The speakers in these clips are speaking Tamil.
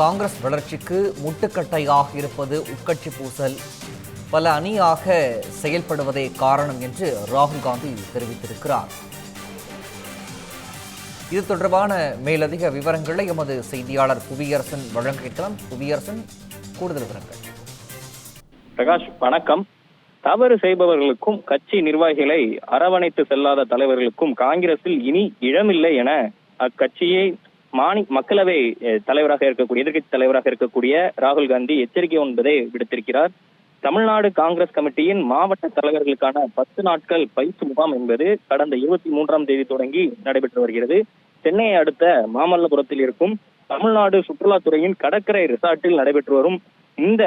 காங்கிரஸ் வளர்ச்சிக்கு முட்டுக்கட்டையாக இருப்பது உட்கட்சி பூசல், பல அணியாக செயல்படுவதே காரணம் என்று ராகுல் காந்தி தெரிவித்திருக்கிறார். இது தொடர்பான மேலதிக விவரங்களை எமது செய்தியாளர் புவியரசன் வழங்க கேட்கலாம். புவியரசன், கூடுதல் விவரங்கள். பிரகாஷ், வணக்கம். தவறு செய்பவர்களுக்கும் கட்சி நிர்வாகிகளை அரவணைத்து செல்லாத தலைவர்களுக்கும் காங்கிரஸில் இனி இடமில்லை என அக்கட்சியை மக்களவை தலைவராக இருக்கக்கூடிய எதிர்கட்சி தலைவராக இருக்கக்கூடிய ராகுல் காந்தி எச்சரிக்கை ஒன்பதை விடுத்திருக்கிறார். தமிழ்நாடு காங்கிரஸ் கமிட்டியின் மாவட்ட தலைவர்களுக்கான 10 நாட்கள் பயிற்சி முகாம் என்பது கடந்த 23ஆம் தேதி தொடங்கி நடைபெற்று வருகிறது. சென்னையை அடுத்த மாமல்லபுரத்தில் இருக்கும் தமிழ்நாடு சுற்றுலாத்துறையின் கடற்கரை ரிசார்ட்டில் நடைபெற்று வரும் இந்த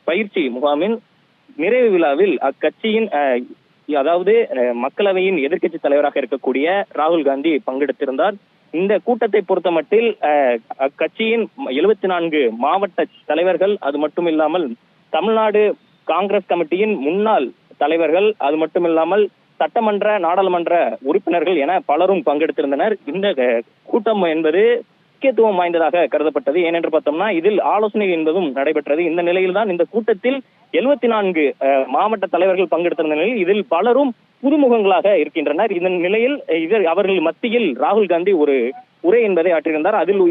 பயிற்சி முகாமின் நிறைவு விழாவில் அக்கட்சியின் அதாவது மக்களவையின் எதிர்கட்சி தலைவராக இருக்கக்கூடிய ராகுல் காந்தி பங்கெடுத்திருந்தார். இந்த கூட்டத்தை பொறுத்த மட்டில் அக்கட்சியின் 74 மாவட்ட தலைவர்கள், அது மட்டுமில்லாமல் தமிழ்நாடு காங்கிரஸ் கமிட்டியின் முன்னாள் தலைவர்கள், அது மட்டுமில்லாமல் சட்டமன்ற நாடாளுமன்ற உறுப்பினர்கள் என பலரும் பங்கெடுத்திருந்தனர். இந்த கூட்டம் என்பது முக்கியத்துவம் வாய்ந்ததாக கருதப்பட்டது. ஏனென்று பார்த்தோம்னா இதில் ஆலோசனை என்பதும் நடைபெற்றது. இந்த நிலையில்தான் இந்த கூட்டத்தில் 74 மாவட்ட தலைவர்கள் பங்கெடுத்திருந்த நிலையில் இதில் பலரும் புதுமுகங்களாக இருக்கின்றனர். இந்த நிலையில் அவர்கள் மத்தியில் ராகுல் காந்தி ஒரு உரை என்பதை ஆற்றியிருந்தார். அதில்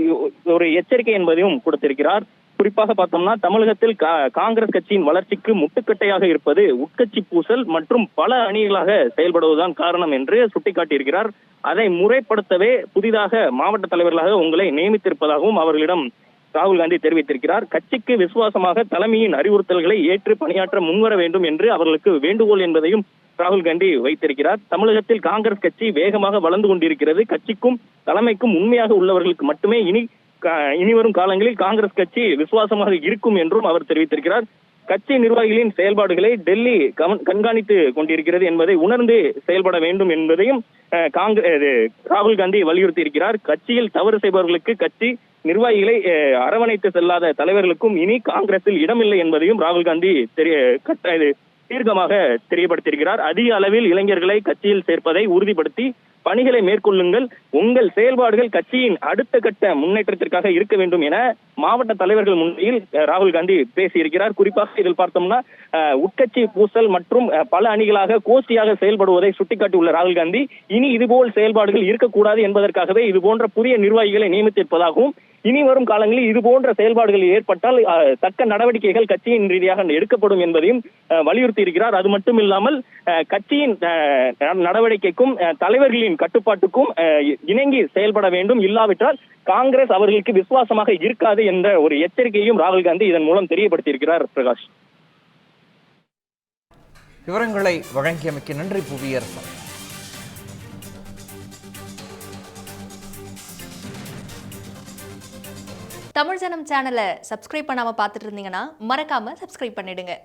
ஒரு எச்சரிக்கை என்பதையும் கொடுத்திருக்கிறார். குறிப்பாக பார்த்தோம்னா தமிழகத்தில் காங்கிரஸ் கட்சியின் வளர்ச்சிக்கு முட்டுக்கட்டையாக இருப்பது உட்கட்சி பூசல் மற்றும் பல அணிகளாக செயல்படுவதுதான் காரணம் என்று சுட்டிக்காட்டியிருக்கிறார். அதை முறைப்படுத்தவே புதிதாக மாவட்ட தலைவர்களாக உங்களை நியமித்திருப்பதாகவும் அவர்களிடம் ராகுல் காந்தி தெரிவித்திருக்கிறார். கட்சிக்கு விசுவாசமாக தலைமையின் அறிவுறுத்தல்களை ஏற்று பணியாற்ற முன்வர வேண்டும் என்று அவர்களுக்கு வேண்டுகோள் என்பதையும் ராகுல் காந்தி வைத்திருக்கிறார். தமிழகத்தில் காங்கிரஸ் கட்சி வேகமாக வளர்ந்து கொண்டிருக்கிறது. கட்சிக்கும் தலைமைக்கும் உண்மையாக உள்ளவர்களுக்கு மட்டுமே இனிவரும் காலங்களில் காங்கிரஸ் கட்சி விசுவாசமாக இருக்கும் என்றும் அவர் தெரிவித்திருக்கிறார். கட்சி நிர்வாகிகளின் செயல்பாடுகளை டெல்லி கண்காணித்து கொண்டிருக்கிறது என்பதை உணர்ந்து செயல்பட வேண்டும் என்பதையும் ராகுல் காந்தி வலியுறுத்தி இருக்கிறார். கட்சியில் தவறு செய்பவர்களுக்கு கட்சி நிர்வாகிகளை அரவணைத்து செல்லாத தலைவர்களுக்கும் இனி காங்கிரஸில் இடமில்லை என்பதையும் ராகுல் காந்தி தீர்க்கமாக தெரியப்படுத்தியிருக்கிறார். அதிக அளவில் இளைஞர்களை கட்சியில் சேர்ப்பதை உறுதிப்படுத்தி பணிகளை மேற்கொள்ளுங்கள், உங்கள் செயல்பாடுகள் கட்சியின் அடுத்த கட்ட முன்னேற்றத்திற்காக இருக்க வேண்டும் என மாவட்ட தலைவர்கள் முன்னிலையில் ராகுல் காந்தி பேசியிருக்கிறார். குறிப்பாக இதில் பார்த்தோம்னா உட்கட்சி பூசல் மற்றும் பல அணிகளாக கோஷ்டியாக செயல்படுவதை சுட்டிக்காட்டியுள்ள ராகுல் காந்தி இனி இதுபோல் செயல்பாடுகள் இருக்கக்கூடாது என்பதற்காகவே இது போன்ற புதிய நிர்வாகிகளை நியமித்திருப்பதாகவும் இனி வரும் காலங்களில் இது போன்ற செயல்பாடுகள் ஏற்பட்டால் தக்க நடவடிக்கைகள் கட்சியின் ரீதியாக எடுக்கப்படும் என்பதையும் வலியுறுத்தி இருக்கிறார். அது மட்டும் இல்லாமல் கட்சியின் நடவடிக்கைக்கும் தலைவர்களின் கட்டுப்பாட்டுக்கும் இணங்கி செயல்பட வேண்டும், இல்லாவிட்டால் காங்கிரஸ் அவர்களுக்கு விசுவாசமாக இருக்காது என்ற ஒரு எச்சரிக்கையும் ராகுல் காந்தி இதன் மூலம் தெரியப்படுத்தியிருக்கிறார். பிரகாஷ், விவரங்களை வழங்கியமைக்கு நன்றி புவியரசன். தமிழ் ஜனம் சேனலை சப்ஸ்கிரைப் பண்ணாம பார்த்துட்டு இருந்தீங்கன்னா மறக்காம சப்ஸ்கிரைப் பண்ணிடுங்க.